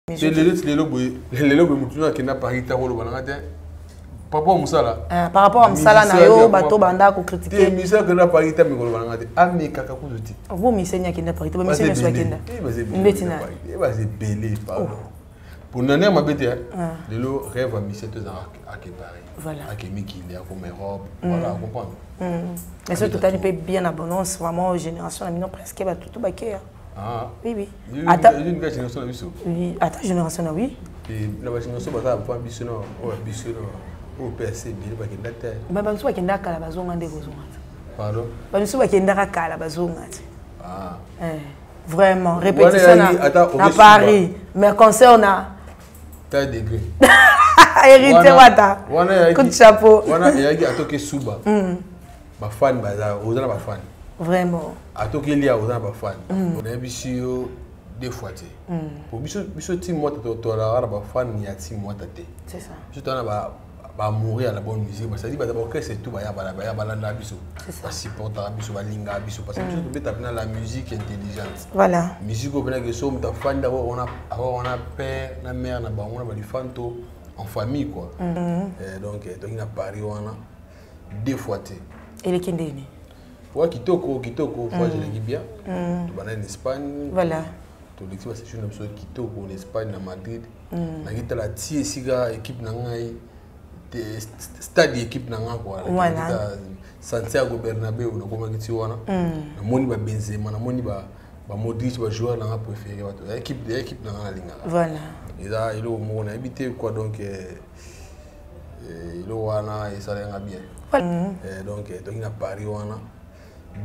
C'est les lobes qui n'a pas été par rapport à Moussala. Par rapport à Moussala, nayo bato banda ko critiquer. Moussala qui n'a pas été mais ko balanga ami kaka ko zoti. Vous misenya qui n'a pas été, mais misenya soit kenda. Mbetina. Il va se belé pardon. Pour nana mabete les lo rêve à mission tous à Paris. Voilà. À Kemiki, il y a comme Europe, voilà, comprendre. Mais ce tout à fait bien abondance vraiment génération la mino presque ba tout baké. Ah oui oui. Attends, une génération la biso. Oui, attends génération oui. Et la génération ba ta pas biso non, biso non. Au PC bien ba kenda terre. Ba ba so ba kenda kala bazonga ndeko zonga. Pardon. Ba so ba kenda kala bazonga. Ah. Vraiment répétition à Paris. Mais concert na taille degré. Hérité wata. Coup de chapeau. Wana yaki atoke suba. Ba fan baza, ozana ba fan. Vraiment. Atoke lia ozana ba fan. On a bisio deux fois té. Pour bisio ti moi to la ba fan ni ati moi té. C'est ça. Je t'en ba mourir à la bonne musique, ça dit ba d'abord que c'est tout ba ya balanda biso. Ba supporter biso ba linga biso parce que biso peut taper dans la musique intelligente. Voilà. Musique au bien que somme ta fan d'abord on a père, la mère na ba on a ba du fanto en famille quoi. Donc il a Paris on a deux fois té. Et les kindeni. Ouais kitoko fois je le dis bien. Tu vas en Espagne. Voilà. Tu l'équipe c'est une chose kitoko en Espagne à Madrid. Na gita la tie siga équipe na ngai stade équipe na ngai quoi. Voilà. Santiago Bernabéu na koma kiti wana. Na moni ba Benzema na moni ba Modric ba joueur na préféré wato. Équipe na ngai linga. Voilà. Et là il au mon habité quoi donc il wana et ça l'a bien. Donc il a Paris wana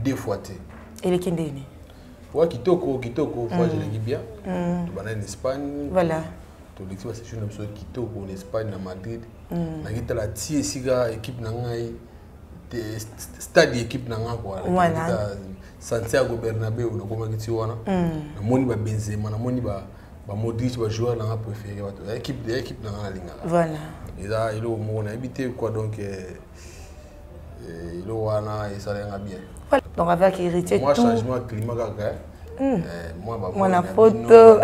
deux fois té. Et les kindeni. Ouais kitoko fois je le dis bien. Tu vas en Espagne. Voilà. Tu l'équipe c'est une chose kitoko en Espagne à Madrid. Na gita la tie siga équipe na ngai stade équipe na ngai quoi. Voilà. Santiago Bernabéu na koma kiti wana. Na moni ba Benzema na moni ba Modric ba joueur na préféré wato. Équipe na ngai linga. Voilà. Et là il au mon habité quoi donc il wana et ça l'a bien. Donc avec héritier moi tout. Changement climat gaga. Moi la photo.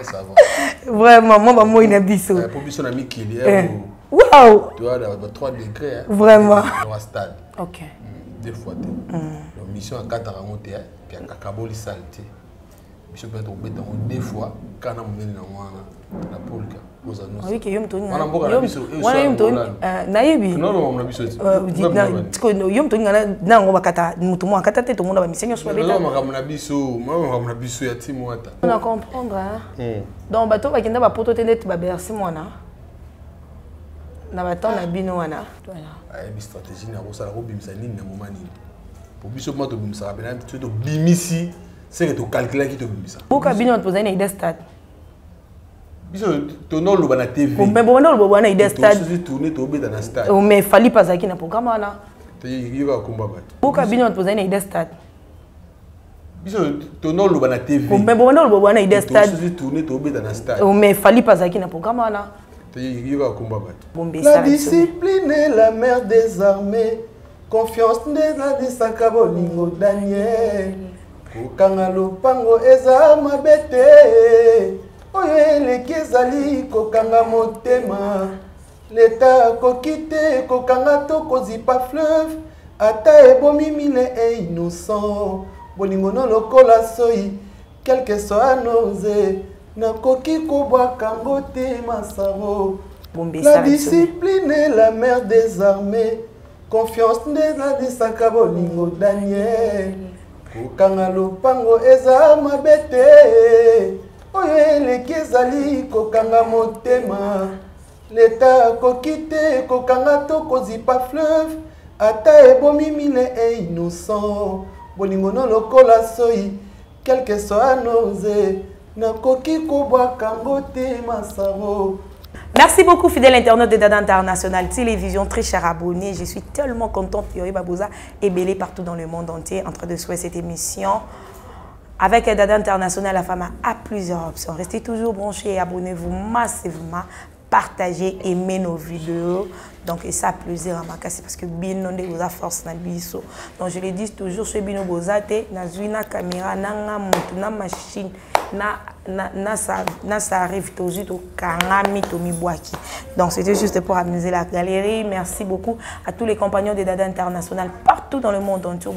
Ça va. Vraiment moi moi ina biso. Pour biso na mikili. Wow. Tu vois 3 degrés. Vraiment. Dans un stade. OK. Deux fois. Donc mission à 4 à monter puis à Kaboli salté. Mission peut être deux fois quand on monte dans la polka. Oui, que yom toni. Wana yom toni. Nayebi. Non, on a biso. Yom toni na ngo bakata mutu mo akata te to mona ba misenyo so beta. Non, on a biso ya timo ata. On a comprendre hein. Donc bato ba kenda ba poto te net ba bersi mona. Na bato na bino wana. Voilà. Ay bi stratégie na ko sala ko bimisa nini na moment nini. Pour biso moto bimisa ba na to bimisi, c'est que to calculer qui to bimisa. Boka bino to poser na ide stade. Biso to no loba na TV. Mais bon no loba na ide stade. To tourner to beta na stade. Mais fali pasaki na programme wana. Te yoga komba bat. Boka bino to poser na ide stade. Biso to no loba na TV. Mais bon no loba na ide stade. To tourner to beta na stade. Mais fali pas aki na programme wana. Te yoga komba bat. La discipline est la mère des armées. Confiance ndena disaka bolingo Daniel. Kokanga lopango eza mabete. Oye kezali kokanga motema. L'état kokite kokanga to kozipa fleuve. Ata ebomi mine e innocent. Bolingo no lokola soi. Quel que soit nausée. Nakoki kobwaka ngote masaro. La discipline est la mère des armées. Confiance ndena disaka bolingo Daniel. Kokanga lopango eza mabete. Oye kezali kokanga motema. L'état kokite kokanga to kozipa fleuve. Ata ebomi mine e innocent. Bolingo no lokola soi. Quel que soit nausée. Nakoki kobwaka ngote masaro. Merci beaucoup, fidèle internaute de Dada International Télévision, très cher abonné. Je suis tellement contente Yori Babouza est belé partout dans le monde entier en train de souhaiter cette émission. Avec Dada International, la femme a plusieurs options. Restez toujours branchés et abonnez-vous massivement. Partagez, aimez nos vidéos. Donc, et ça, plaisir à ma casse parce que Bino de vous a force na biso. Donc, je le dis toujours, ce Bino Bozate, na zuina caméra, na machine. ça arrive toujours au Kangami Tomiboaki. Donc c'était juste pour amuser la galerie. Merci beaucoup à tous les compagnons de Dada International partout dans le monde entier.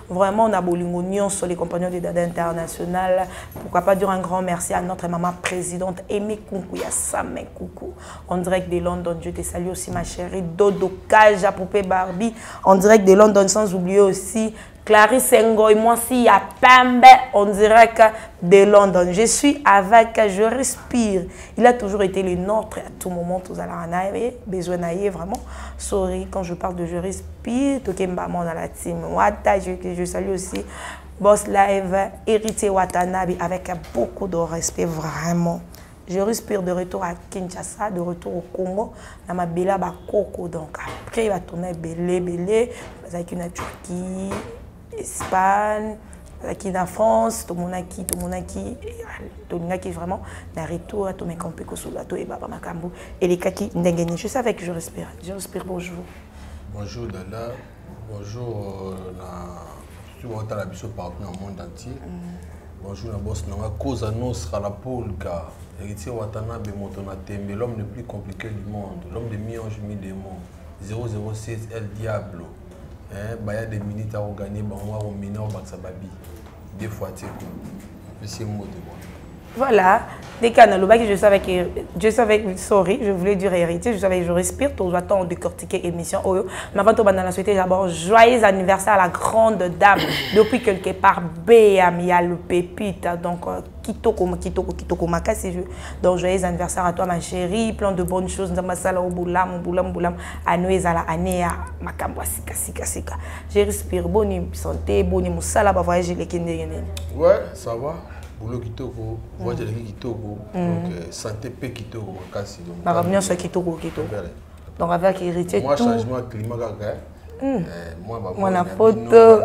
Vraiment, on a bolingo sur les compagnons de Dada International. Pourquoi pas dire un grand merci à notre maman présidente Aimé Kunkuya Samé Coucou. En direct de London, je te salue aussi ma chérie Dodo Kaja Poupée Barbie. En direct de London, sans oublier aussi Clarisse Ngoy, moi aussi, à Pembe, on dirait que de London. Je suis avec, je respire. Il a toujours été le nôtre à tout moment. Tous allons en avoir besoin d'ailleurs vraiment. Sorry, quand je parle de je respire, tout le monde dans la team. Je salue aussi Boss Live, Héritier Watanabe, avec beaucoup de respect, vraiment. Je respire de retour à Kinshasa, de retour au Congo. Dans ma bella Bakoko. Donc après, il va tourner belé. Avec une Turquie. Espagne, qui en France, tout le monde qui vraiment dans retour à tous mes campés et Baba Makambu et les kaki ndengeni. Je savais que je respire. Je respire. Bonjour. Bonjour Dada. Bonjour na la biso partout dans le monde entier. Bonjour na boss na cause nostra la polka. Héritier Watanabe Motona Tembe, l'homme le plus compliqué du monde, l'homme des mi-anges mi-démons. 006 El Diablo. Il y a des minutes à gagner, au mineur, des fois, c'est mot de moi. Voilà, des canaux, je savais que, sorry, je voulais dire héritier, je savais que je respire, tout le temps de décortiquer l'émission. Mais avant tout, je vais souhaiter d'abord joyeux anniversaire à la grande dame. Depuis quelque part, Béam, il y a le pépite, donc Kitoko Makasi. Donc joyeux anniversaire à toi, ma chérie, plein de bonnes choses. Boulam, Anoezala, Anea, Makambo, Sika. Je respire, bonne santé, bonne moussala, voyager les Kindé. Ouais, ça va. Boulot kitoko, voiture kitoko, donc santé pe kitoko makasi donc. Ba revenir sur kitoko. Donc avec héritier tout. Moi changement climat moi la photo.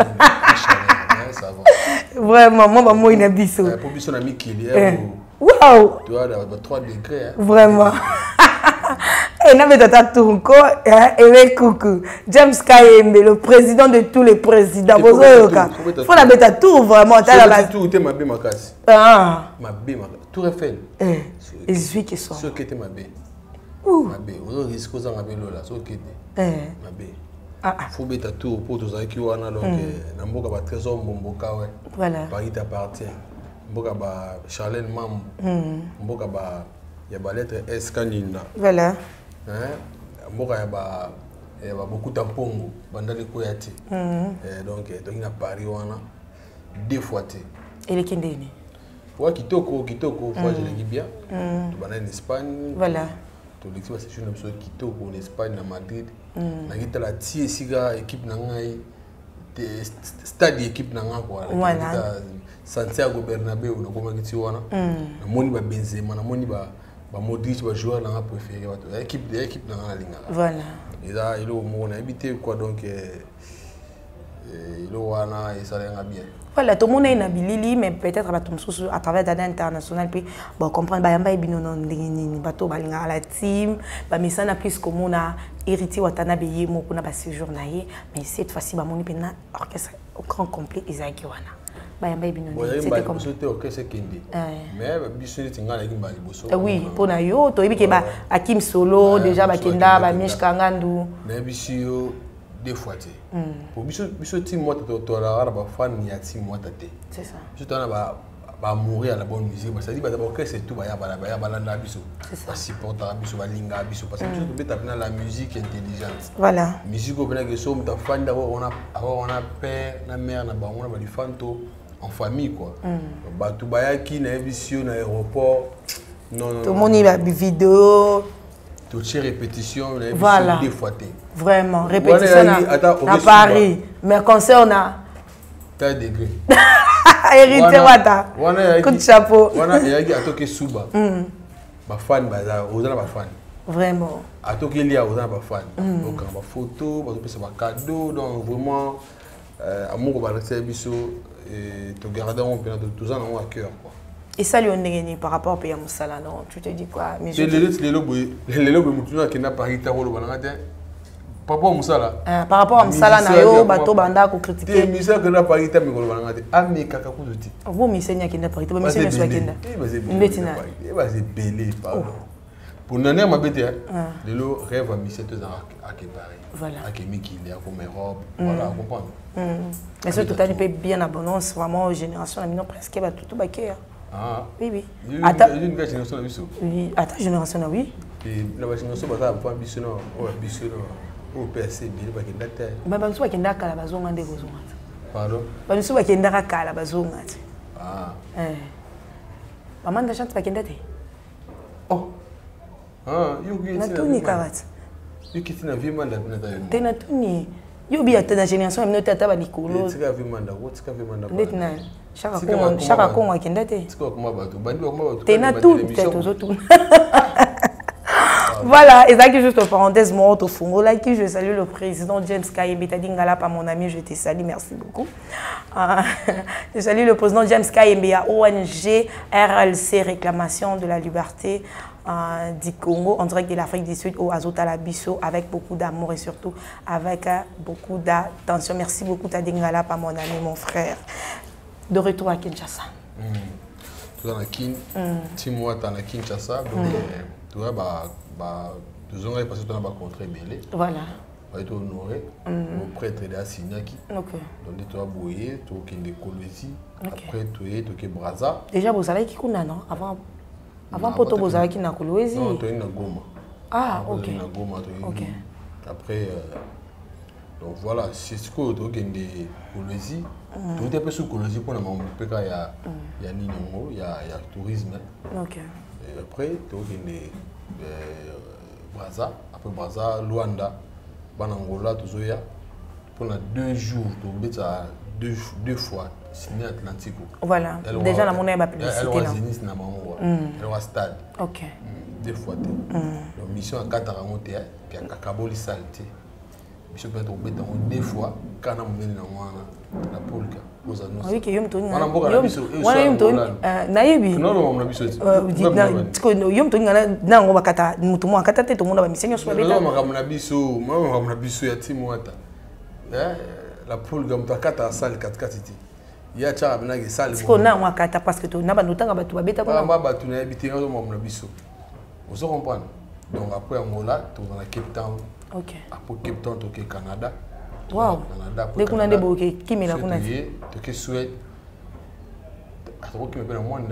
Ça va. Vraiment moi moi ina biso. Pour biso na mikili. Waouh. Tu vois 3 degrés. Vraiment. Et n'a pas Turco et coucou. James Kayembe, le président de tous les présidents. Faut la bêta tout vraiment. Tout était ma bé makasi. Ah. Ma bé makasi. Tour Eiffel. Et celui qui sont. Ceux qui étaient ma bé. Ma bé. On risque aux en avec là. Ceux qui étaient. Ma bé. Faut bêta tout pour tous ceux qui ont donc n'importe quoi trésor Mbomboka ouais. Voilà. Paris t'appartient. Mboka ba Charlène Mam. Mboka ba il y a la lettre S Kanina. Voilà. Mboka il y a beaucoup de tampongo pendant les koyati. Donc il y a Paris wana 2 fois té. Et les kindeni. Ouais kitoko fois je le dis bien. Tu vas en Espagne. Voilà. Tu l'expérience c'est une chose kitoko en Espagne à Madrid. Na gita la tie siga équipe na ngai stade équipe na nga quoi. Voilà. Santiago Bernabéu na koma kiti wana. Na moni ba Benzema na moni ba Modric va jouer dans la préférée l'équipe dans la ligne. Voilà. Et là il on a habité quoi donc il wana et ça va bien. Voilà, tout le monde est nabilili mais peut-être à travers Dada International puis bon comprendre ba yamba bino non ndingini bato balinga la team ba misana plus comme on a héritier Watanabe yemo kuna ba séjour naie mais cette fois-ci ba moni pena orchestre au grand complet Isaac wana. C'était comme ça. Mais oui, pour Nayo, tu as vu que Hakim Solo, déjà Bakenda, Bamish Kangandu. Mais bisio 2 fois. Pour bisio team moi tu as ba fan ya team moi tate. C'est ça. Tu va mourir à la bonne musique parce que ça dit d'abord que c'est tout ba balanda biso. Pas supporter biso ba linga biso parce que tu peux taper dans la musique intelligente. Voilà. Musique au que somme ta fan d'abord on a père, na mère na ba on a ba fanto en famille quoi. Tout bayaki na émission na aéroport. Non. Tout le monde a des vidéos. Toutes ces répétitions na voilà. 2 fois. Vraiment répétition à Paris. Mais concert on a taille degré. Héritier Wata. Coup de chapeau. Wana yaki atoke suba. Ba fan baza, ozana ba fan. Vraiment. Atoke lia ozana ba fan. Donc ba photo, ba pesa ba cadeau donc vraiment amour ba rester biso et te garder on peut tous en à cœur quoi. Et ça lui on est par rapport à Paya Moussala non, tu te dis quoi? Mais les lobes mutuna qui n'a pas Rita Rolo bananga. Par rapport à Moussala. Par rapport à Moussala, nayo bato banda ko critiquer. Moussala que na parité mais ko balanga te. Ami kaka ko zoti. Vous misenya kenda parité, ba misenya so kenda. Mbetina. Va se belé pardon. Pour nana mabete de lo rêve à Michel te à Paris. Voilà. À Miki il y a comme Europe, voilà, comprendre. Mais ce tout est bien abondance vraiment génération la mino presque ba tout baké. Ah. Oui. Attends, une génération na biso. Oui, attends génération na oui. Et la génération ba ta pas biso no, biso no. Au PSC bien ba kenda te. Ba biso ba kenda kala bazonga nde kozonga. Pardon? Ba biso ba kenda kala bazonga. Ah. Maman da chante ba kenda te. Oh. Ah, yo qui na tuni karat. Yo qui tina vie manda na ta yo. Te na tuni. Yo bi ata na génération mino tata ba likolo. Tika vie manda, tika vie manda. Ndetna. Chaka kongo akenda te. Tika kuma bato, bandi ba kuma bato. Te na tout peut-être aux autres. Voilà, et ça qui juste parenthèse, moi, au Fongo, là, qui je salue le président James Kayembe, t'as dit Ngalapa, mon ami, je te salue, merci beaucoup. Je salue le président James Kayembe à ONG RLC, Réclamation de la liberté du Congo, en direct de l'Afrique du Sud, au Azota Labisso, avec beaucoup d'amour et surtout avec beaucoup d'attention. Merci beaucoup, t'as dit Ngalapa, mon ami, mon frère. De retour à Kinshasa. Tu es à Kinshasa, donc tu vois, deux ans parce que tu as rencontré Belé. Voilà. Tu as été honoré au prêtre de Assignaki. Donc tu as bouillé, tu as été Kolwezi. Après tu as été Braza. Déjà, vous savez qui est non? Avant Poto, vous savez qui est Kolwezi? Non, tu es na Goma. Ah, ok. Après, donc voilà, c'est ce que tu as été Kolwezi. Tu as été sous Kolwezi pour il y a Ninongo, il y a tourisme. Ok. Et après, tu as été Braza, après Braza, Luanda, Banangola, tout ça. Pendant 2 jours, tu as deux fois signé Atlantico. Voilà, déjà la monnaie va publicité. Elle va Zénith, elle va Stade. Ok. 2 fois. Donc, mission à 4 ans, qui a Kakaboli Salté. Mission peut être 2 fois, quand on a mené la polka. Oui, que yom toni nayebi non na biso yom toni na ngo bakata mutu mo akata te to mona ba misenyo so beta non na biso ya timu ata la polka mtakata sale 4 titi ya cha bana ke sale ko na ngo akata parce que to na ba notanga batu ba beta ko ba batu na habité ngo mo na biso vous comprenez donc après Angola to dans la Cape Town. OK après Cape Town to ke Canada. Wow. Dès qu'on a des beaux qui me l'a connu. Tu es Suède. Attends, qui me fait le monde.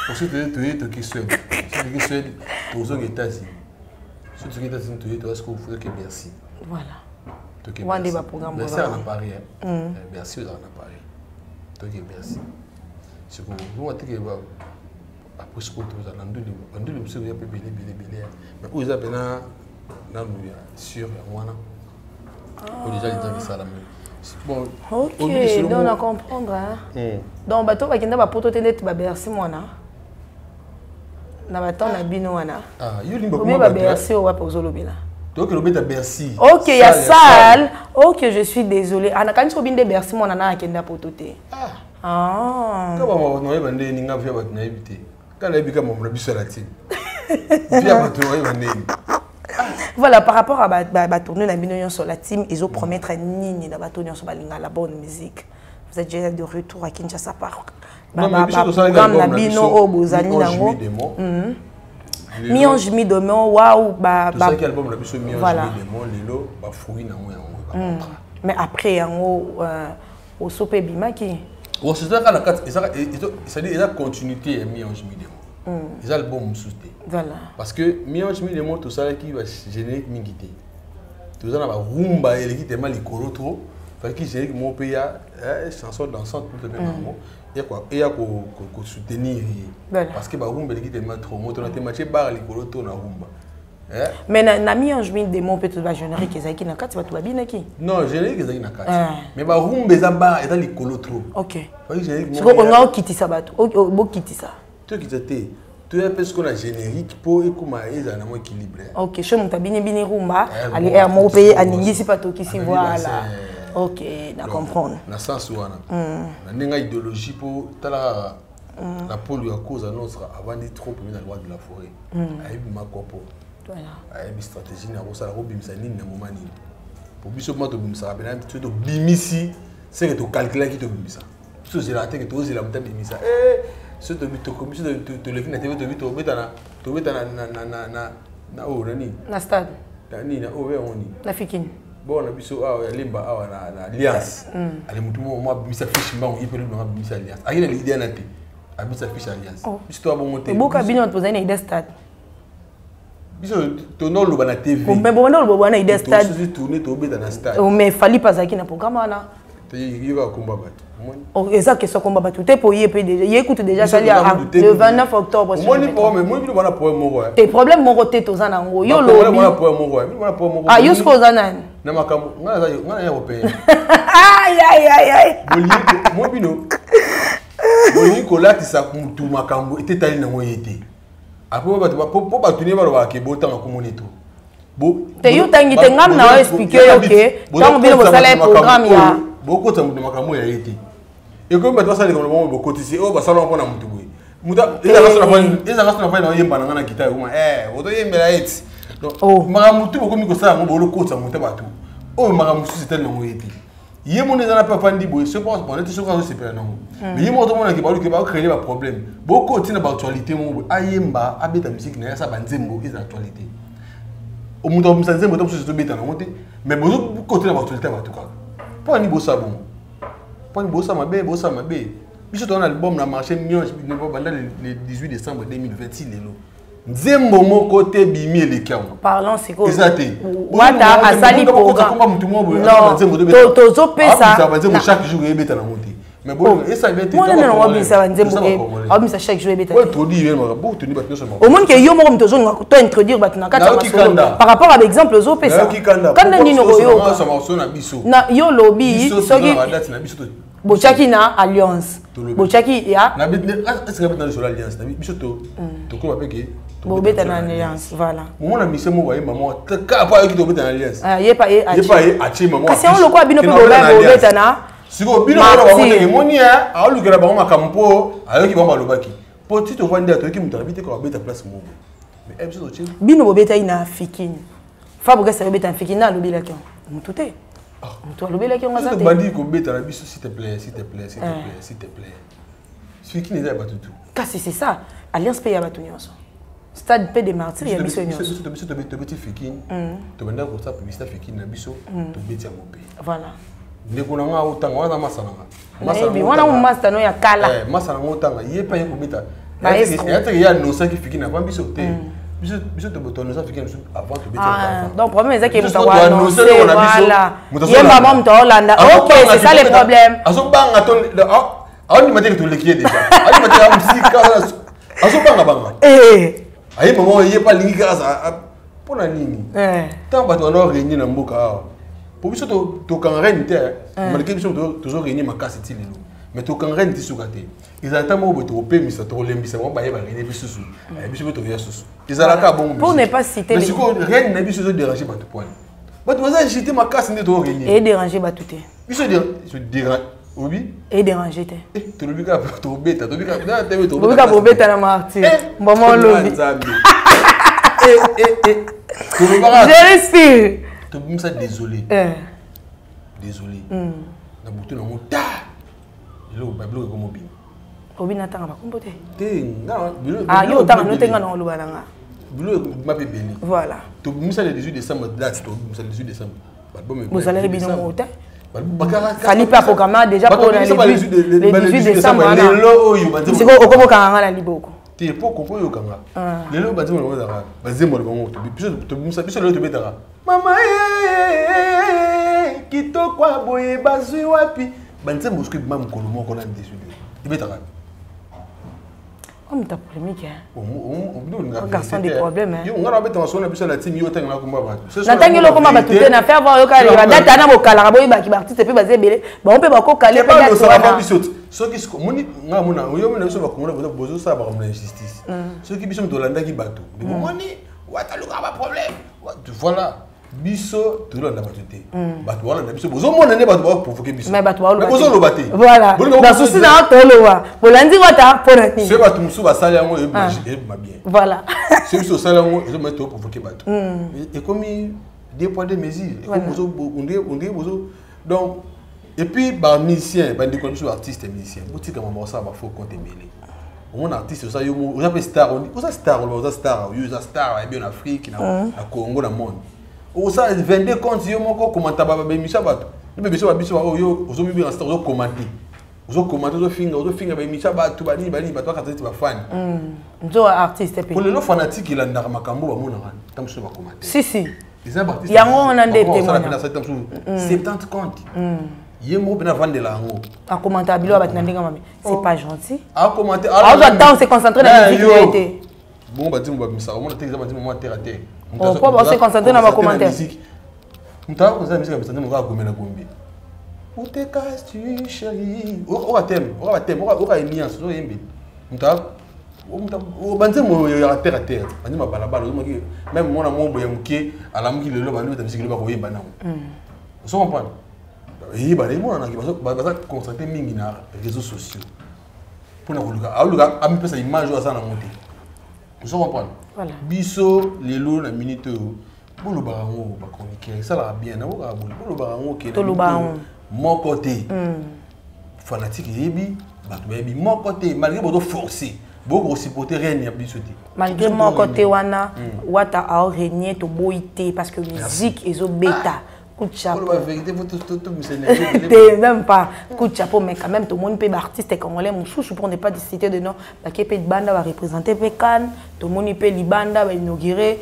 Ensuite, tu es Suède. Tu es Suède, tu es aux États-Unis. Si tu es aux États-Unis, tu es ce que vous faites que Bercy. Voilà. Tu es Bercy. Bercy en Paris. Bercy en Paris. Tu es Bercy. C'est pour vous, après ce que tu as entendu, vous avez belé. Mais vous avez sur moi. Bon, ok, donc on a comprendre. Donc, bateau va kenda ba poto tende ba Bercy mona. Na bateau na bino wana. Ah, yo limba comment ba Bercy wa pa ozolobela. Donc le bet à Bercy. OK, il y a salle. OK, je suis désolé. Ana quand tu bin de Bercy mona na kenda poto te. Ah. Ka ba mo no yeba ndeni nga vya ba na ebite. Ka na ebika mo na biso la team. Vya ba to yeba ndeni. Voilà, par rapport à tourner la bino sur la team, ils ont promettre à Nini la tourner sur la bonne musique. Vous êtes déjà de retour à Kinshasa par programme la bino au Bozani nango. Mionge mi demo waouh ça qui album la biso Mionge mi demo lelo ba fouille nango yango. Mais après yango au sopé bimaki. Oh c'est ça la carte ça dit il y a continuité Mionge mi demo. Les albums sousté. Voilà. Parce que Mionge mi demo tout ça qui va générique mingité. Tout ça na ba rumba et qui tellement likolo trop. Fait que générique mon pays chanson dansante tout le même. Il y a quoi soutenir parce que ba rumba qui tellement trop moto na thématique bar likolo to na rumba. Mais na Mionge mi demo peut être générique ezaki na kati ba bien ki. Non, générique ezaki na kati. Mais ba rumba za bar eta likolo trop. OK. Fait que générique mon. On a quitté ça bato. Bo quitté ça. Tu qui était tu es parce qu'on a générique pour écouter ils ont un équilibré. OK, je monte bien rumba, aller à mon pays aningi si pas to qui si voilà. OK, na comprendre. Na sens wana. Na ninga idéologie pour tala la pole ya cause annonce avant de trop premier la loi de la forêt. Aibi makopo. Voilà. Aibi stratégie na ko sala ko bimisa nini na moment nini. Pour biso moi to bimisa ben tu to bimisi c'est que tu calculer qui to bimisa. Biso c'est la tête que tu oses la monter bimisa. Ce to bito comme biso to lever na TV to beta na o nani. Na stade. Nani na o oni. Na fikini. Bon na biso limba na alliance. Ale mutu moi bimisa fiche mba on y peut le bimisa alliance. Akina l'idée na te. Abisa fiche alliance. Biso to bon monter. Boka bino poser na idée stade. Biso to no lo na TV. Mais bon no lo na idée stade. Tu tourner to beta na stade. Mais fallait pas ça qui na programme là. Il va combat battre. Oh, exact que ce combat battu. T'es pour y déjà. Il écoute déjà ça le 29 octobre. Moi ni pour mais moi ni bana pour moi. Tes problèmes mon côté to zana ngo. Yo lo. Moi pour moi. Ah, yusko zana. Na makamu. Ngana ya européen. Aïe. Moi bino. Moi ko lati sa mutu makambo était tali na moi été. Après pour battunir ba ke bota na komonito. Te yo tangi te ngam na expliquer OK. Tant bino bo sala programme ya. Beaucoup de makambo ya été. Et comme tu vas ça les comme beaucoup ici oh ba sala on na mutu boy. Muta eza rasta na fa na yemba na kita uma oto yembela eti. Donc makamutu beaucoup mi ko sala mo bolo ko tsa muta batu. Oh makamutu c'était na mo été. Yemo ne na pas ndi boy, je pense bon était sur c'est pas non. Mais yemo to mona ki ba créer ba problème. Beaucoup tina ba actualité mo ayemba abeta musique na ça banzembo is actualité. Au muta o msanzembo to so beta na monte, mais bozo côté na actualité ba tout cas. Pas ni bossa bon. Pas ni bossa mabe. Biso ton album na marché million pendant le 18 décembre 2026 lelo. Nzembo mo côté bimi elekamo. Parlons c'est quoi? Exacté. Wata asali programme. Non. Tozo pesa. Ça va dire chaque jour et beta na monter. Mais bon, et ça va être. Moi non on va ça nzembo. On va chaque jour et beta. Ouais, trop dit vraiment beaucoup tenu battre seulement. Au monde que yo mo tozo to introduire batna kata par rapport à l'exemple zo pesa. Quand ni no yo. Na yo lobby soki Bochaki na alliance. Bochaki ya. Na est-ce que dans sur l'alliance na biso to ko ba peke. Bobeta na alliance, voilà. Mon ami c'est mo waye maman ka pa ki to beta na alliance. Ah, yepa achi maman. Kasi on lokwa bino pe bobeta na. Siko bino na ba ko moni ya, a olukela ba makampo, ayoki ba malobaki. Po ti to vandi to ki mutarabite ko beta place mo. Mais ebiso to chi. Bino bobeta ina fikini. Fabuka sa bobeta fikini na lobila kyo. Mutute. Toi le bel qui on a ça. Tu m'as dit qu'on bête à la biche s'il te plaît. Celui qui n'est pas tout. Car c'est ça. Alliance paye à Batunion. Stade paix des martyrs, il y a biche. Tu bête fikin. Tu vas pour ça publicité fikin na biche. Tu bête à mon pays. Voilà. Ne connais pas autant. On a masananga. On a un master no ya kala. Masananga autant. Il est pas un bête. Il y a nos cinq fikin na pas biche. Biso to boto nous africains avant to bête. Donc problème c'est que voilà. Yemba mom to Hollanda. OK, c'est ça le problème. Aso banga to on m'a dit que tu l'équier déjà. On m'a dit musique aso banga. Ayi maman il est pas lingi grâce pour la nini. Tant ba to na réunir na mboka. Pour biso to kan rente. Malgré biso toujours réunir ma casse ti lelo. Mais to kan rente sukate. Ils attendent mo boto pe mi sa to lembisa mo ba yeba réunir biso su. Biso to ya susu. Pour ne pas citer les... Mais rien n'a pas dérangé par tout point. Mais tu vas agiter ma casse de toi et déranger ba tout. Il se dérange. Oui. Et déranger te. Tu le biga pour trop bête, tu biga na te to. Biga pour bête na marti. Maman lobby. Je respire. Tu me ça désolé. Désolé. Na butu na mota. Lo ba bloquer comme bien. Obi na tanga ba kombote. Ah yo tanga no tenga no luba nga. Voilà. Tu le 18 décembre date, le 18 décembre. Vous allez bien au hôtel. Fallait pas programmer déjà pour le 18 décembre. C'est quoi au comment kanga la liboko. Tu es pas comprendre yo kanga. Les lo bazimo le bazara. Bazimo le bango. Tu musa biso le to betara. Mama kitoko boye bazui wapi. Banzembo script mam kolomo ko na déçu. Tu betara. Comme ta polémique hein. On garçon des problèmes hein. On a besoin de sonner biso la team yo tanga komba ba. Na tangi lo komba ba tout na faire voir yo kali ba data na bokala boyi ba ki ba artiste pe ba zebele ba on peut ba ko kali pe data. Ça va biso. Ce qui moni nga mona yo mona biso ba komona bozo ça ba comme injustice. Ce qui biso to landa ki bato. Moni wataluka ba problème. Voilà. Biso to landa batuté. Bato wala na biso bozo mona ne bato ba provoquer biso. Mais bato wala. Mais bozo lo baté. Voilà. Na souci na to lo wa. Bolandi wata pona ni. C'est bato musu ba sala yango e bien. Voilà. C'est biso sala yango e mettre provoquer bato. Et comme Deux poids, deux mesures. Donc, et puis, bah, musicien, bah, des conditions artistes et musiciens. Vous dites comment ça va faut compter mêler. On artiste ça, on appelle star, on star, on star, on star, en Afrique, en Congo, dans le monde. On ça 22 comptes, on commente pas Micha Bato. Le bébé soit biso yo, on mis en star, on commenter. On commenter, on finger Micha Bato, bani, toi quand tu vas fan. Zo artiste et puis. Pour les fanatiques, il a ndara makambo ba mona ran. Tam so ba commenter. Si. Les artistes. Il y a on a des témoins. 70 comptes. Yemo bena vendre la ngo. A commenter bilo ba tnandinga mami. C'est pas gentil. A commenter. Ah, on s'est concentré dans la musique. Bon bah dis moi ça, on a dit moi terre à terre. On peut se concentrer dans ma commentaire. On t'a posé la musique comme ça, on va gommer la gombe. Où te casses-tu chérie? On va thème, on va émir sur yembe. On t'a on banze mo ya terre à terre. Bandi ma balabala, même mon amour boyamké à la musique le loba nous ta musique le ba koyemba na. Vous comprenez? Et bah les gens on concentrer mingi na réseaux sociaux pour na koluka a mi pesa image wa ça na monter. Vous comprenez? Voilà. Biso lelo na minute bolo barango ba chroniquer ça la bien na ko bolo barango ke mon côté fanatique yebi ba to yebi mon côté malgré bodo forcer beaucoup supporter rien ya biso te malgré mon côté wana wata a régner to boité parce que musique ezo bêta. Coup de chapeau. Même pas coup de chapeau, mais quand même tout le monde peut artiste congolais moussou pour ne pas citer de nom. Bah qui peut banda va représenter Pécan, tout le monde peut libanda va inaugurer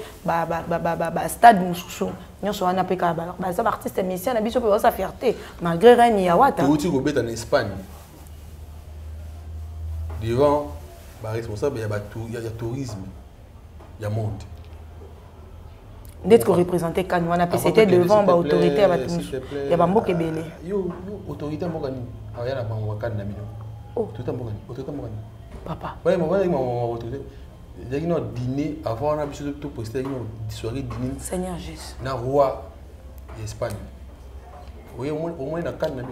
stade moussou. Nous sommes en Pécan, bah ça artiste musicien na biso peut sa fierté malgré rien ni awata. Tu go en Espagne. Devant bah responsable il y a tourisme, il y a monde. D'être représenté quand on a c'était devant l'autorité à Batumoussou. Il y a Bambo Kebele. Yo, autorité Mbogani. Il y a Bambo Kebele. Oh, tout le monde. Papa. Oui, mais voilà, autorité. Il y a un dîner avant, on a besoin de tout poster une soirée dîner. Seigneur Jésus. Na roi d'Espagne. Oui, au moins na Cannes.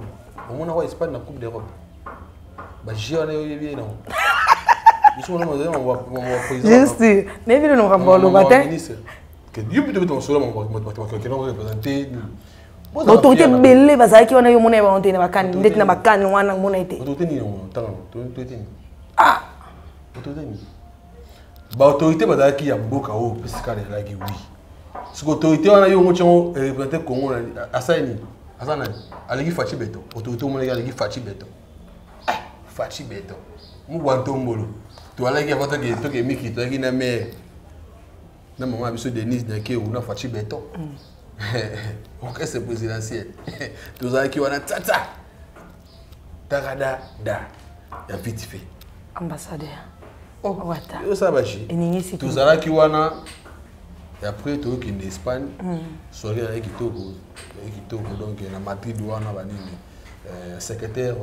Au moins na roi d'Espagne na Coupe d'Europe. Bah j'ai on est bien non. Juste. Mais vu le rapport le matin. Que Dieu peut te mettre en solo qui nous représenter l'autorité belé bazaki qui on a eu mon événement na bakani ndeti na bakani wana mona été autorité ni non autorité ah autorité ni ba autorité bazaki ya mboka o pisika la ki oui ce autorité wana yo ngocho représenter Congo asani asana aliki fachi beto autorité mo na aliki fachi beto fachi beto mu wantombolo to alaki avata ke to ke miki to alaki na mer. Non, maman a besoin de Denise Nake ou na Fachi Beton. Ok, c'est présidentiel. Tous les qui ont un tata. Tarada da. Il y a vite fait. Ambassadeur. Oh, wata. Ça va chier. Tous les qui ont un. Et après, tu es en Espagne. Soirée avec Kitoko. Donc, il y a Madrid où on a secrétaire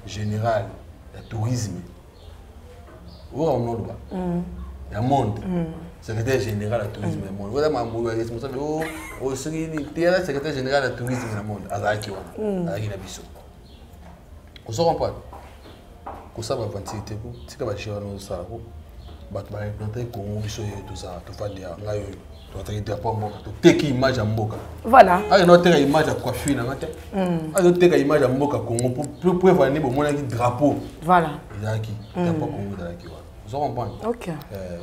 général du tourisme. Où on a il y a monde. Secrétaire général du tourisme du monde. Voilà ma responsable. Oh, secrétaire général du tourisme du monde. Azaki wana. Azaki na biso. On se comprend. Ko ça va vanité ko. Tika ba chira no ça ko. Ba ba implanter ko biso tout ça. To fa dia ngayo. To ta ita pa mboka. To teki image ya mboka. Voilà. Ah no teka image ya coiffure na ngate. Ah no teka image ya mboka Congo pour prévoir ni bo mona ki drapeau. Voilà. Azaki. Drapeau Congo d'Azaki wana. Vous comprenez? Ok.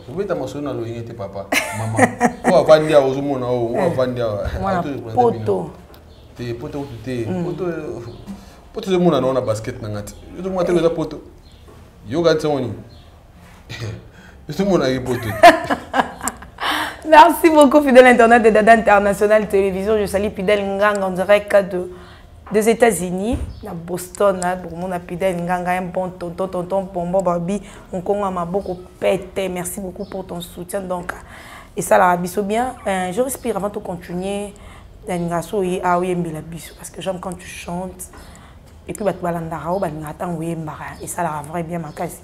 Vous pouvez t'amasser dans le tes papa, maman. On va vendre aux hommes, on va vendre. Poto. T'es poto tout t'es. Poto le monde a un basket n'angati. Tout le monde a le poto. Yoga t'oni. Tout le monde a le poto. Merci beaucoup fidèle internet de Dada International Télévision. Je salue Fidèle Ngang en direct des États-Unis, à Boston, pour mon Fidèle Ngang, un bon tonton, Pombo Barbie, on a beaucoup pété. Merci beaucoup pour ton soutien. Donc, et ça, la biso bien. Je respire avant de continuer. Parce que j'aime quand tu chantes. Et puis, et ça, la vrai bien ma case.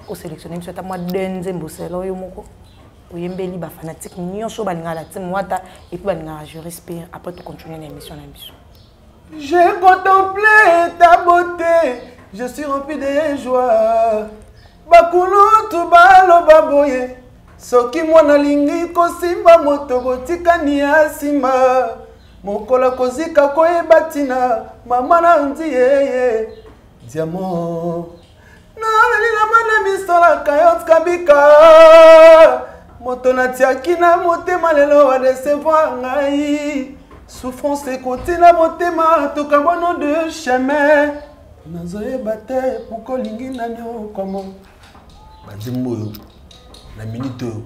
Pour sélectionner, je suis à moi d'un zemboselo. Oyembeli ba fanatique nyonso balinga la team wata et puis balinga je respire après tu continuer l'émission na biso. J'ai contemplé ta beauté, je suis rempli de joie. Bakulu tu balo baboye, soki mwana lingi kosimba moto botikani ya nsima mokola kozika koyeba tina mama na ndi yeye diamant nalelila mana misolaka yo tikabika moto natiaki na motema lelo adesevoir ngai souffrance ekotina motema tokabono de chemin nazoyeba te poko olingi nani okoma badimbo oyo na minute oyo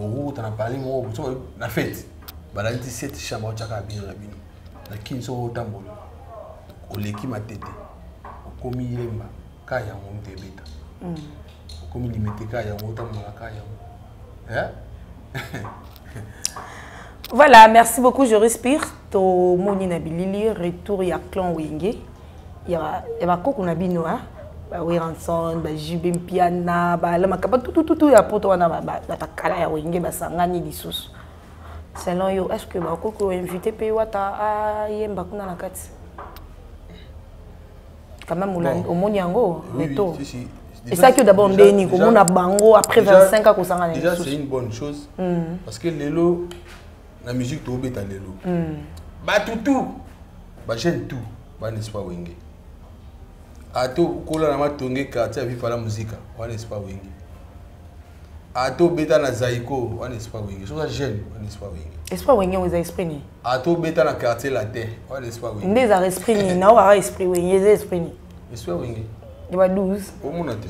oroute na parli moko na fete balandi 7 chambre otyaka bino na bino nakini soko otambola oleki matete okomi yemba ka yango moto ebeta okomi limete ka yango otambola ka yango. Voilà, merci beaucoup, je respire. To moni na bilili retour ya clan Wenge. Ya ba koko na bino ba Weranson, ba Jibem Piana, ba la makaba tout ya poto wana ba takala ya Wenge ba sangani lisusu. Selon yo, est-ce que ba koko invité pe wata a yemba kuna na kati? Quand même au moni yango, neto. Et ça que d'abord béni, comme on a bango après 25 ans qu'on s'en déjà c'est une bonne chose parce que l'élo la musique tout bête à l'élo. Bah tout, bah j'aime tout, bah n'est-ce pas Wenge. Ato kola na matonge quartier vivre la musique, bah n'est-ce pas Wenge. Ato beta na zaiko, bah n'est-ce pas Wenge. So ça j'aime, bah n'est-ce pas Wenge. Est-ce pas Wenge vous a exprimé? Ato beta na quartier la terre, bah n'est-ce pas Wenge. Ndé za exprimé, na wa esprit Wenge, les exprimé. N'est-ce pas Wenge. Il va 12. Au mon até.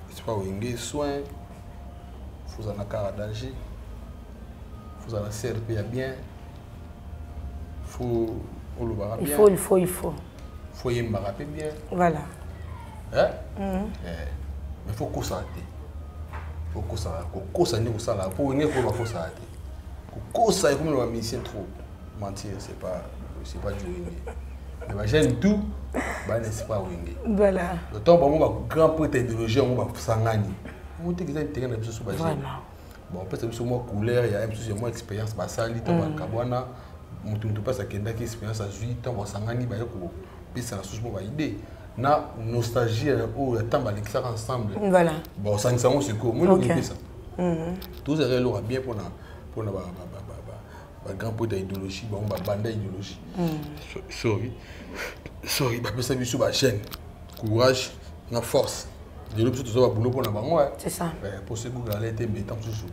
C'est pas Wenge soin. Faut en avoir danger. Faut en servir bien. Faut on le barra bien. Il faut. Faut y embarrasser bien. Voilà. Hein? Mais faut qu'on s'arrête. Faut qu'on s'arrête. Qu'on s'arrête comme ça là. Pour Wenge faut s'arrêter. Qu'on s'arrête comme le musicien trop. Mentir, c'est pas du Wenge. Mais j'aime tout, bah n'est-ce pas Wenge. Voilà. Le temps pour moi grand prêtre idéologie on va sangani. On te disait terrain de sur Vraiment. Bon peut-être sur moi couleur, il y a plus moi expérience basali to ba kabwana. Mutu pas ça kenda qui expérience à jui temps va sangani ba yoko. Puis ça la source moi idée. Na nostalgie au temps ba l'exer ensemble. Voilà. Bon ça on c'est quoi moi je ça. Tout ça là bien pour grand point d'idéologie, on va bander idéologie. Sorry, bah ça biso ba chaîne. Courage, na force. De l'autre tout ça va boulot pour na bango. C'est ça. Pour ce Google aller te mettre toujours.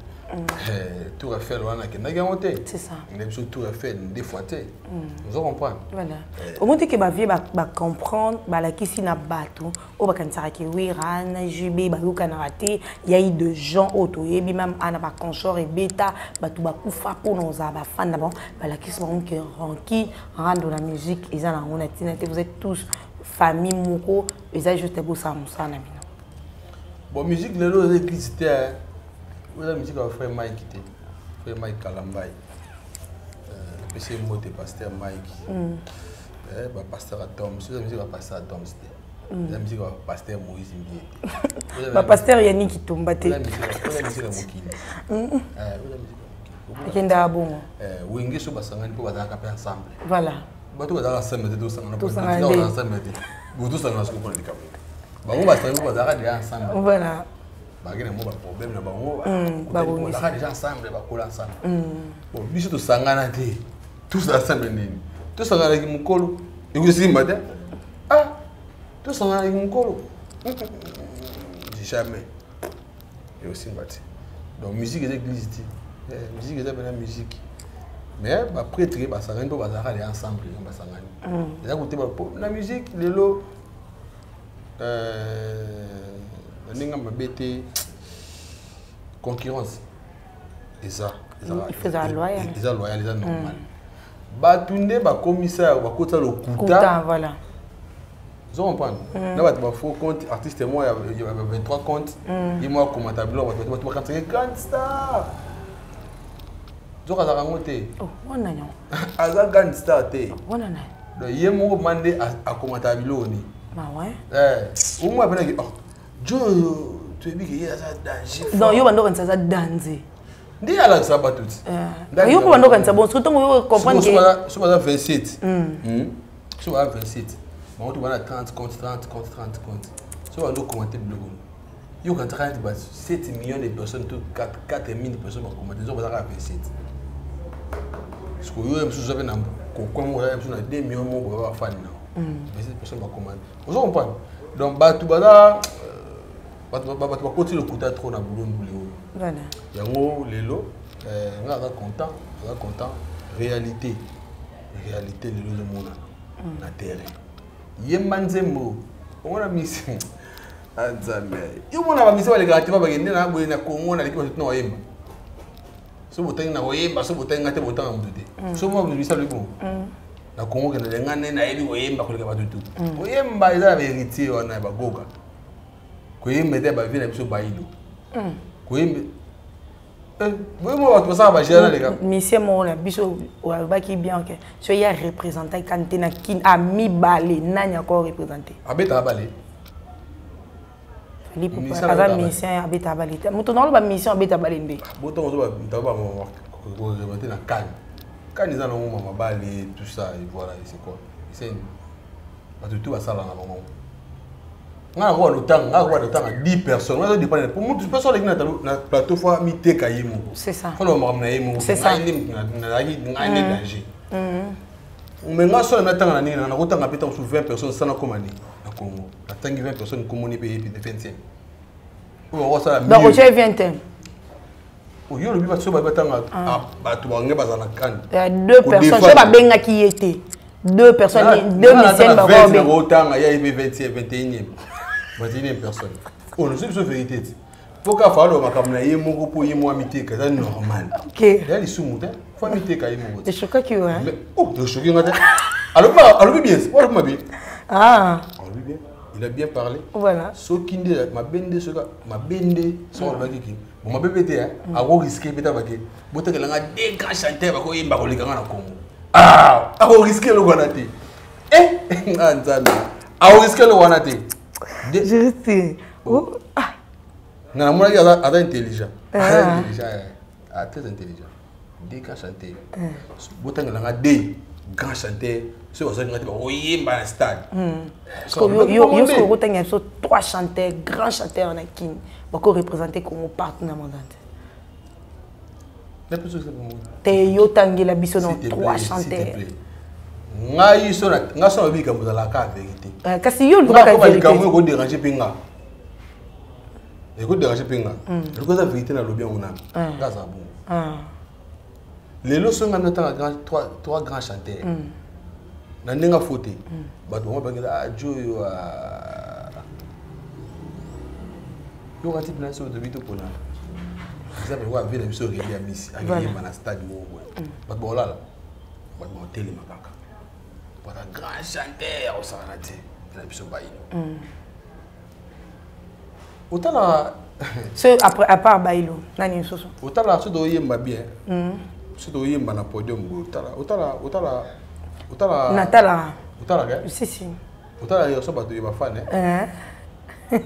Tout refait wana ke na gamoté. C'est ça. On a tout refait des fois té. Vous comprenez? Voilà. Au moins que ba vie ba comprendre ba la kisi na bato, o ba kansara ke wira na jube ba luka na raté, il y a eu de gens auto yebi même ana ba consort et bêta ba tout ba kufa pour nos ba fan d'abord, ba la kisi ba que ranki rendre la musique ils en on a vous êtes tous famille moko, ils ont juste beau ça na bino. Bon musique les autres écrits la musique va frère Mike était frère Mike Kalambay PC moté pasteur Mike bah pasteur Tom c'est la musique va passer à Tom c'était la musique va pasteur Moïse Mbié bah pasteur Yannick qui tombe té la musique la mokili kenda bon Wenge so basangani po bazaka pe ensemble voilà bato bazaka ensemble to sangana po ensemble boto sangana ko pour les caméras bango basangani po bazaka déjà ensemble voilà bagene mo ba problème na bango on a déjà ensemble ba kola ensemble bon biso to sangana te tous ensemble nini to sangana ki mukolo ekusimba te to sangana ki mukolo jamais et aussi mbati donc musique des églises musique est la musique mais ba prêtre ba sangana po bazaka les ensemble ba sangana déjà côté ba la musique lelo ninga mabete concurrence ça il faisait la loyal normal batunde ba commissaire ba kota le kuta voilà vous comprenez là ba faux compte artiste moi il y a 23 comptes et moi commentable ba 45 star zoka za rangote oh wana nyo aza grand star te wana na do yemo mande a commentable oni bah ouais au moins après Joe, tu es bien qu'il y a ça danger. Non, yo bando kan ça danser. Ndi ala ça ba tout. Yo ko bando kan ça bon, surtout yo comprendre que sur 27. Sur 27. Bon tu vas 30 compte. Sur bando commenter blog. Il y a 7 millions de personnes, 4 000 personnes qui ont commenté. Ils ont fait 7. Parce que vous avez 2 millions de fans. Mais ces personnes qui ont commenté. Vous comprenez? Donc, tu vas continuer le coup trop dans le boulot. Voilà. Il y a un lélo, on est content. Réalité, les lots de monde na terre. Yemanzembo, on a mis Azame. Il y a mis les gâteaux parce que na boy na Congo na l'équipe de Oyemba. So botangi na Oyemba, so botangi ngate botangi amudute. So mo bisa le bon. Na Congo na ngane na eli Oyemba ko le ba tutu. Oyemba eza vérité wana ba goga. Ko yemba de ba vina biso bailo. Ko yemba Monsieur Mola, biso qui bien que so ya représenté quand tu na kin a mi balé nanya encore représenté. Abeta balé. Philippe Papa mission abeta balé. Muto na ba mission abeta balé ndé. Boto zo ba ba ko représenté na kan. Kan ils en ont mama balé tout ça et voilà, c'est quoi? C'est pas tout à ça là maman. On a le temps à 10 personnes. On a des pour moi, personne qui na plateau fois mité kayimo. C'est ça. On va m'amener c'est ça. Mais moi seul na temps na autant habiter sur 20 personnes ça na commander na Congo. Na tangi 20 personnes commander payer puis de 20e. On va ça. Donc au 20e. Oh yo le bi ba so ba tanga ba tu ba ngeba za na kan. Il y a 2 personnes, je ba benga qui était. 2 personnes, 2 missions ba ko ben. Autant il y a 20e 21e. 21e personne. Oh, nous sommes sur vérité. Il faut qu'il fasse le macamna y mon groupe y moi mité que c'est normal. OK. Il y a les sous-moutins. Faut mité que y mon. C'est choquant que hein. Oh, c'est choquant ngata. Alors bien, moi je m'habille. Ah. Alors bien. Il a bien parlé. Voilà. So kinde ma bende so ma bende so ba kiki. Bon ma bébé hein, a go risquer beta ba ke. Bote que langa des grands chanteurs ba ko yimba ko likanga na Congo. Ah, a go risquer le gwanate. Ah nzambe. A go risquer le gwanate. Je sais. Oh. Non, moi, il est intelligent. Très intelligent. Des grands chanteurs. Des grands chanteurs. Ceux qui ont été dans le stade. Parce que il y a 3 chanteurs, grands chanteurs qui ont représenté comme partout dans le monde. Yo tangi la biso dans 3 chanteurs. Ngai so na so bi ka muzala ka vérité. Kasi yo luka ka vérité. Ka mo ko déranger pinga. E ko déranger pinga. Le ko za vérité na lobi on a. Gaza bon. Les lots sont en temps trois grands chanteurs. Na nenga foté. Ba do mo bangela ajo yo yo ka tipna so de bito pona. Ça veut dire que biso relia miss a gagné na stade mo. Ba bo la. Ba mo télé makaka. Pour un grand chanteur au Sarati, il a pu se bailler. Autant là. C'est après à part Bailo, nani soso. Autant là, ce doyen m'a bien. Ce doyen m'a na podium. Autant là. Natala. Autant là, gars. Si. Autant là, il y a ce bateau il va fan. Ouais,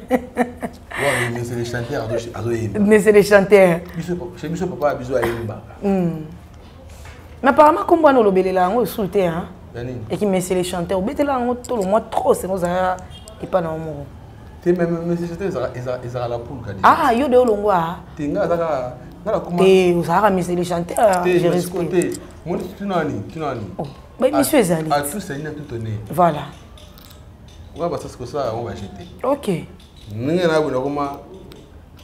mais c'est les chanteurs à doyer. Mais c'est les chanteurs. Chez Biso papa, Biso à Yemba. Mais apparemment, comme on le belé là, on soulte hein. Et qui met les chanteurs, on là tout le monde trop, c'est nous a et pas dans mon. Tu même ces chanteurs, ils ont la poule. Ah, yo de Olongwa. Tu nga ça nga comment? Et vous avez mis les chanteurs. Je respecte. Moi tu nani. Oh, mais monsieur Zali. À tout ça, il a tout donné. Voilà. On va passer ce que ça, on va jeter. OK. Nous na bona comment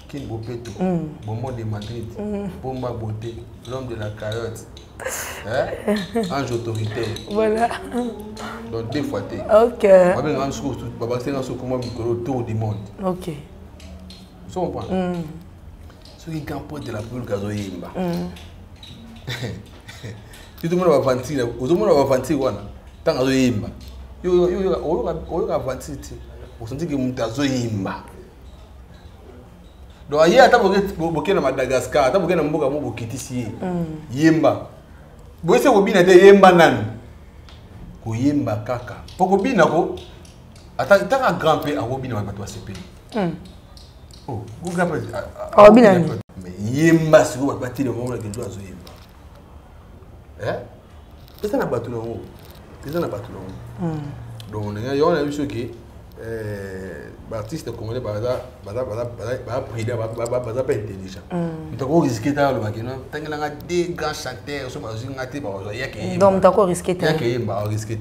King Bopeto, Bombo de Madrid, Bomba Beauté, l'homme de la carotte. Hein? Ange autoritaire. Voilà. Donc deux fois. OK. On va un scoop, papa c'est un scoop comme micro tour du monde. OK. Ça on prend. Ce qui campote de la poule gazoyimba. Tout le monde va vantir, tout le monde va vantir wana. Tant gazoyimba. Yo va vantir. On sent que mutazoyimba. Donc hier ata boké na Madagascar, ata boké na mboka mo bokitisi yemba. Boyese ko bina te yemba nan. Ko yemba kaka. Poko bina ko ata ka grand père a bina ba to CP. Oh, go grand père. Ah bina. Mais yemba si ko ba ti le moment que doit zo yemba. Pesa na batu na ngo. Donc on a eu ce qui artiste congolais pas intelligent. Tu risqué dans le magasin. Des grands chanteurs sont donc tu risqué. Risqué.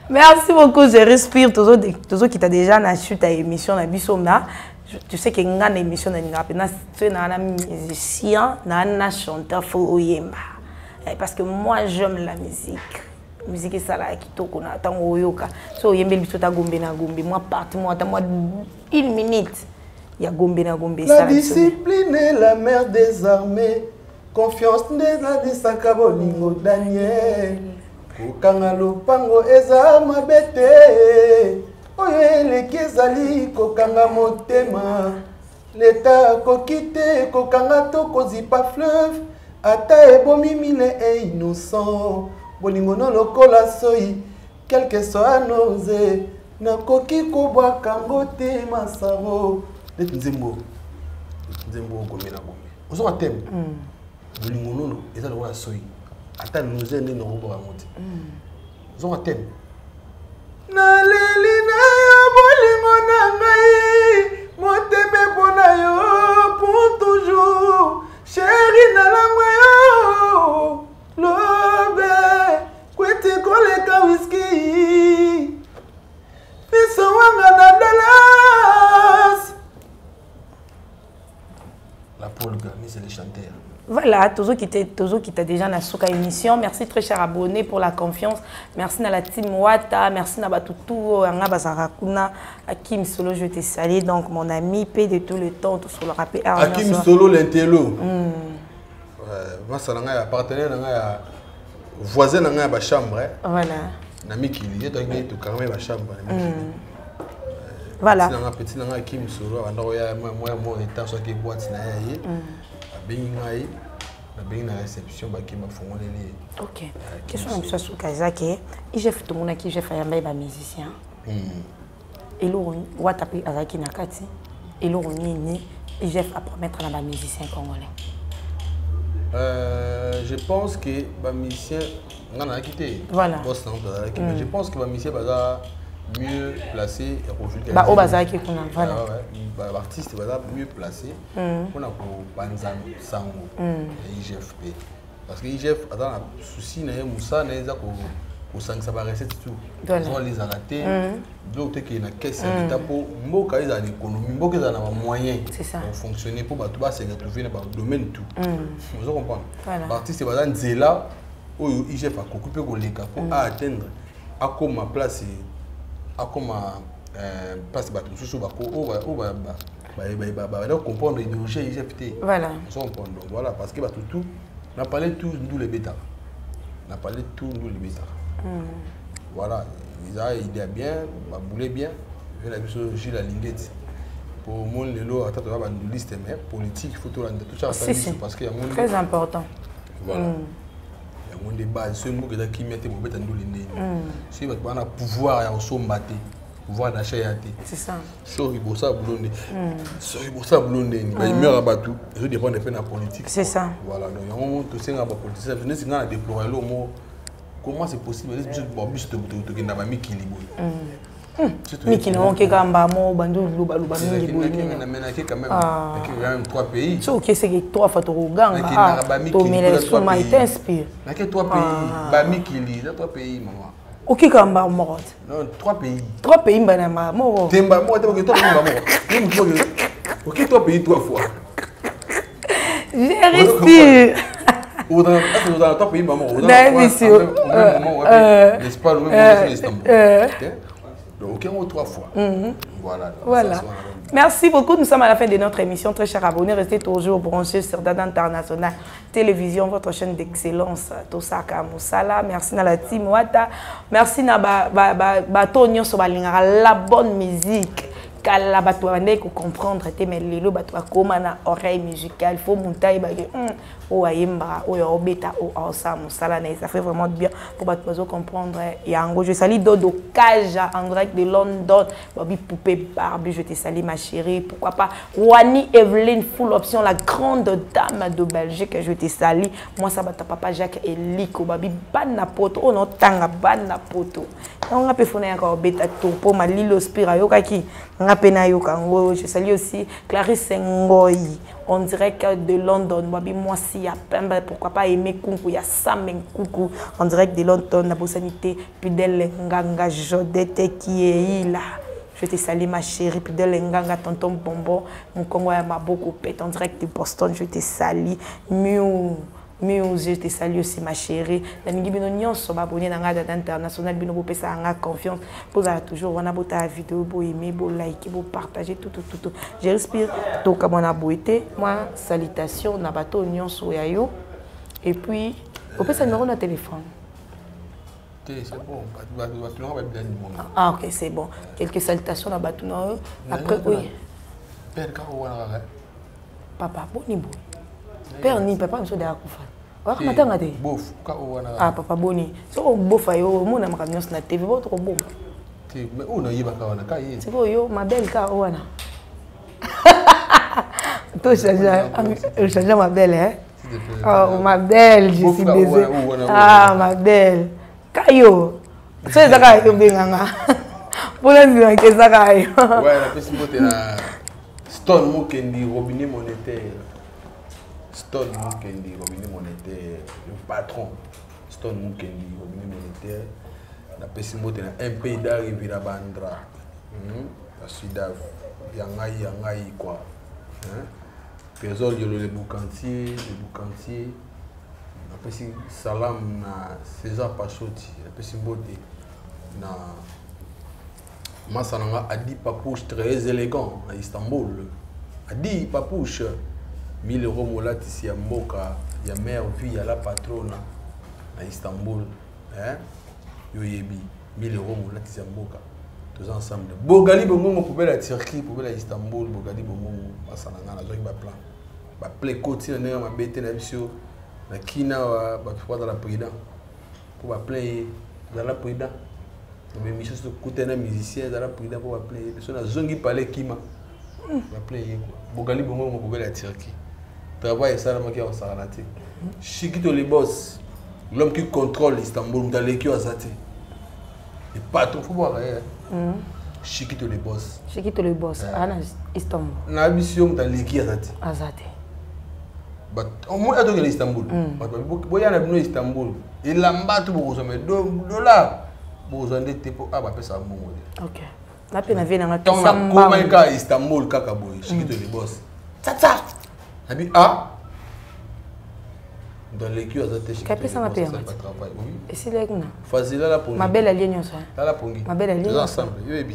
Merci beaucoup, je respire. Toujours qui t'a déjà naissé ta émission la Bissomna. Tu sais que une émission tu es un musicien, un chanteur faut yemba. Parce que moi j'aime la musique. Musique est ça là qui toque on attend oyoka. So yembe biso ta gombe na gombe. Moi parti moi une minute. Il y a gombe na gombe. La discipline est la mère des armées. Confiance n'est la disakabo ningo Daniel. Kokanga lupango eza mabete. Oye lekezali kokanga motema. L'État kokite kokanga to kozipa fleuve. Ata ebomi mine e innocent. Bolingono lokola soi, quel que soit nos na koki kobwa kangote masaro. Nzembo gombe na gombe. Ozo atem. Bolingono eza lokola soi. Ata nos ne no robwa ngoti. Ozo atem. Na leli na yo bolingono ngai, moteme pona yo pour toujours. Chérie na langwe yo. Lobe, kwete koleka whisky. Piso wanga na Dallas. La Paul Gami, c'est les chanteurs. Voilà, toujours qui t'a déjà dans cette émission. Merci très cher abonné pour la confiance. Merci à la team Wata, merci à Batutu, à Bazarakuna, à Kim Solo, je te salue. Donc mon ami, paix de tout le temps, tout sur le rappel. À Kim Solo, l'intello. Moi, c'est un partenaire, un voisin de ma chambre. Voilà. Nami qui lié, donc il quand même ma chambre. Voilà. Petit nanga Kim Solo, moi état soit qui boîte na yé. Bengai, na benga réception ba qui m'a fondé les. OK. Question un peu sur Kazake. Il j'ai fait tout monde qui j'ai fait un ba musicien. Et l'on va taper Azaki Nakati. Et l'on ni il j'ai à promettre na ba musicien congolais. Je pense que les musiciens, on a quitté. Voilà. Mais je pense que les musiciens sont mieux placés pour jouer. L'artiste est mieux placé pour Banzan Sango et IGFP. Parce que IGF a un souci, Moussa n'a pas pour ça recette tout. Ils ont les arrêtés. D'autres qui ont une caisse d'État pour moka ils ont l'économie, moka ils ont les moyens pour fonctionner pour tout se retrouver dans le domaine tout. Vous comprenez? L'artiste est dans Zela où IGF a occupé pour atteindre à comme ma place à comme place bateau sous bako où va comprendre l'idéologie IGFT. Voilà. Vous comprenez? Donc voilà parce que tout on a parlé tout nous les bêtas. On a parlé tout nous les bêtas. Voilà, ils ont idée bien, boulé bien. Je vais la Gilles à Linguette. Pour moi, les lots, attends, on va une liste politique, il faut tout ça parce qu'il y a un très important. Voilà. Il y a un débat, c'est un mot qui met pour mettre dans l'idée. Si on a pouvoir à sombater, pouvoir d'achat et c'est ça. Sur il ça blondé. Sur il ça blondé, il meurt à Batou. Je dépend des peines en politique. C'est ça. Voilà, donc il y a un moment tout ça, on va politique. Je ne sais pas déplorer le mot. Comment c'est possible? Les gens qui ont mis Miki na onke kamba mo bandu luba mingi boye. Quand même 3 pays. So que c'est que 3 fois to ganga. To mele suma t'inspire. Na que 3 pays. Ba Mikili, 3 pays maman. OK kamba mo. Non, 3 pays. 3 pays bana ma mo. Temba mo te ko 3 pays maman. OK 3 pays 3 fois. Je respire. Ou dans 3 pays maman. Monsieur. L'Espagne ou l'Istanbul. Donc, on 3 fois. Voilà. Voilà. Merci beaucoup. Nous sommes à la fin de notre émission. Très chers abonnés, restez toujours branchés sur Dada International Télévision, votre chaîne d'excellence. Tosaka Moussala. Merci à la team Wata. Merci à la bonne musique. kala bato bande ko comprendre te mais lelo bato bakoma na oreille musicale faut monter ba que o ayemba o obeta o ensemble ça là ça fait vraiment bien pour bato bazo comprendre yango je salue Dodo Kaja en direct de London Bobby Poupée Barbie je te salue ma chérie pourquoi pas Wani Evelyne full option la grande dame de Belgique je te salue moi ça bata papa Jacques Eliko Bobby bana poto on tanga bana poto on a péfoné encore beta topo ma lilo spira yokaki ngapena yokango je salue aussi Clarisse Ngoy on dirait que de London babi moi si ya pembe pourquoi pas aimer kunku ya samen kuku en direct de London la bosanité Pidel Nganga Jodete qui est là je te salue ma chérie Pidel Nganga tonton bonbon mon Congo m'a beaucoup pète en direct de Boston je te salue je te salue aussi ma chérie. La ningi bino nyonso ba abonné na Dada International bino bo pesa nga confiance. Posa toujours wana bota vidéo bo aimer bo like bo partager tout. Je respire to comme on a boité. Moi salutations na bato nyonso ya yo. Et puis au pesa numéro na téléphone. C'est bon. Ah OK, c'est bon. Quelques salutations na bato na après oui. Père ka wana papa boni bo. Père ni papa monsieur da kufa. Waka matanga te. Bof ka wana. Ah papa boni. So ko bofa yo mona makanyos na TV bo to ko bomba. Ti mais on a yiba ka wana ka yi. C'est yo ma belle ka wana. To changer ma belle hein. Oh ma belle, je suis désolée. Ah ma belle. Kayo. So ezaka yo benganga. Pona nzira ke zaka yo. Ouais, la possibilité na Stone Mukendi robinet monétaire. Stone Mukendi, robinet monétaire, le patron. Stone Mukendi, robinet monétaire. La possibilité un pays d'arriver à Bandra. La Sudaf, Yangaï quoi. Pésol, le boucantier. La possibilité Salam, César Pachoti. La possibilité na Massananga Adi Papouche très élégant à Istanbul. Adi Papouche. 1000 € molati ici à Mboka, il y a mère vie à la patronne à Istanbul. Hein? Yoyebi, 1000 € molati ici à Mboka. Tous ensemble. Bogali Bongo pour la Turquie, pour la Istanbul, Bogali Bongo, Massananga, la zone plan. Ba play côté na ma bête na bisio, na kina ba fois dans la président. Pour ba play dans la président. Mais mission se côté na musicien dans la président pour ba play. Parce na zongi parler kima. Ba play Bogali Bongo pour la Turquie. Travail ça là qui a saranaté. Chikito les boss, l'homme qui contrôle Istanbul dans l'équipe azati. Et patron faut voir Chikito les boss. Chikito les boss ana Istanbul. Na mission dans l'équipe azati. Azati. But au moins à donc Istanbul. Boya na bino Istanbul. Et lamba tout beaucoup mais $. Besoin de te pour aba pesa mongo. OK. La peine vient na tant comment ka Istanbul kaka boy Chikito les boss. Tata. Abi ah dans l'équipe azate Kapé ça m'a payé. Et c'est là qu'on Fazila la pour ma belle alliance ça. La pongi. Ma belle alliance. Ensemble, yo ebi.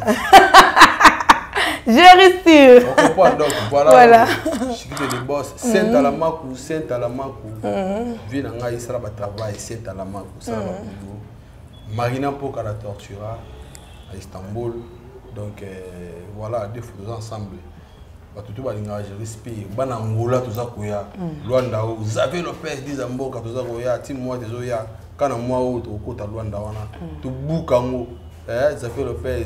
Je respire. On comprend donc voilà. Chikito les boss, Saint Alamakou. Vient nga isra ba travail Saint Alamakou ça va pour Marina Poka la tortura à Istanbul. Donc voilà, deux photos ensemble. Tout va je respire. Banangola tout ça koya. Luanda Xavier Lopez dit Zamboka tout ça koya. Tim moi des oya. Kana moi autre au côté Luanda wana. Tout boukango. Xavier Lopez.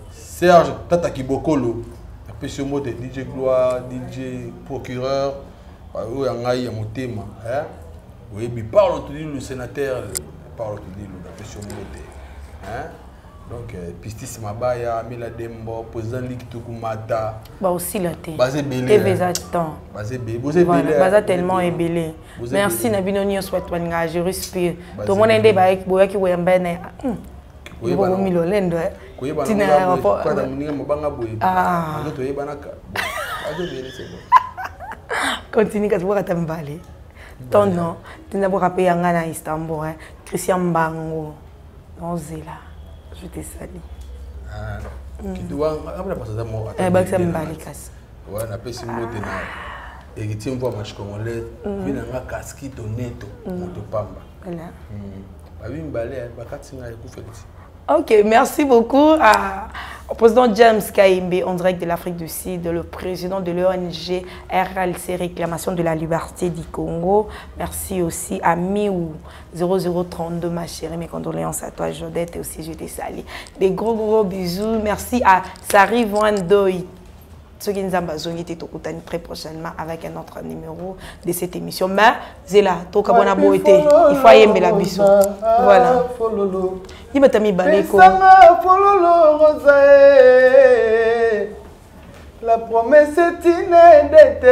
Serge Tata Kibokolo. Après ce mot de DJ Gloire, DJ Procureur. Ou yangai ya motema. Oui, mais parle tout dit le sénateur. Parle tout dit le après ce mot. Donc, Pistis Mabaya, Mila Dembo, président Ligue Tukumata. Bah aussi la thé. Basé belé. TV Zatan. Basé belé. Basé belé. Basé tellement ébélé. Merci Nabinoni, on souhaite toi je respire. Tout le monde est débat avec Boya qui voit un ben. Il va au milieu l'ende. Tina rapport. Ah. Continue quand tu vois ta m'balé. Ton nom, tu n'as pas rappelé un gars à Istanbul, Christian Bango. On est là. Je te salue. Qui doit après passer ça moi. Bah ça me balikas. Ouais, on appelle ce mot tena. Et qui tient pour match congolais, vient nga casquito neto, moto pamba. Voilà. Ba bim balé, ba katinga ku fait. Ok, merci beaucoup au président James Kaimbe, en direct de l'Afrique du Sud, le président de l'ONG RLC Réclamation de la Liberté du Congo. Merci aussi à Miou 0032, ma chérie, mes condoléances à toi, Jodette, et aussi je t'ai sali. Des gros bisous. Merci à Sari Wandoy. Ceux qui nous ont très prochainement avec un autre numéro de cette émission. Mais c'est là, il faut aimer la biso. Voilà. Il m'a mis baleko. La promesse est inédite.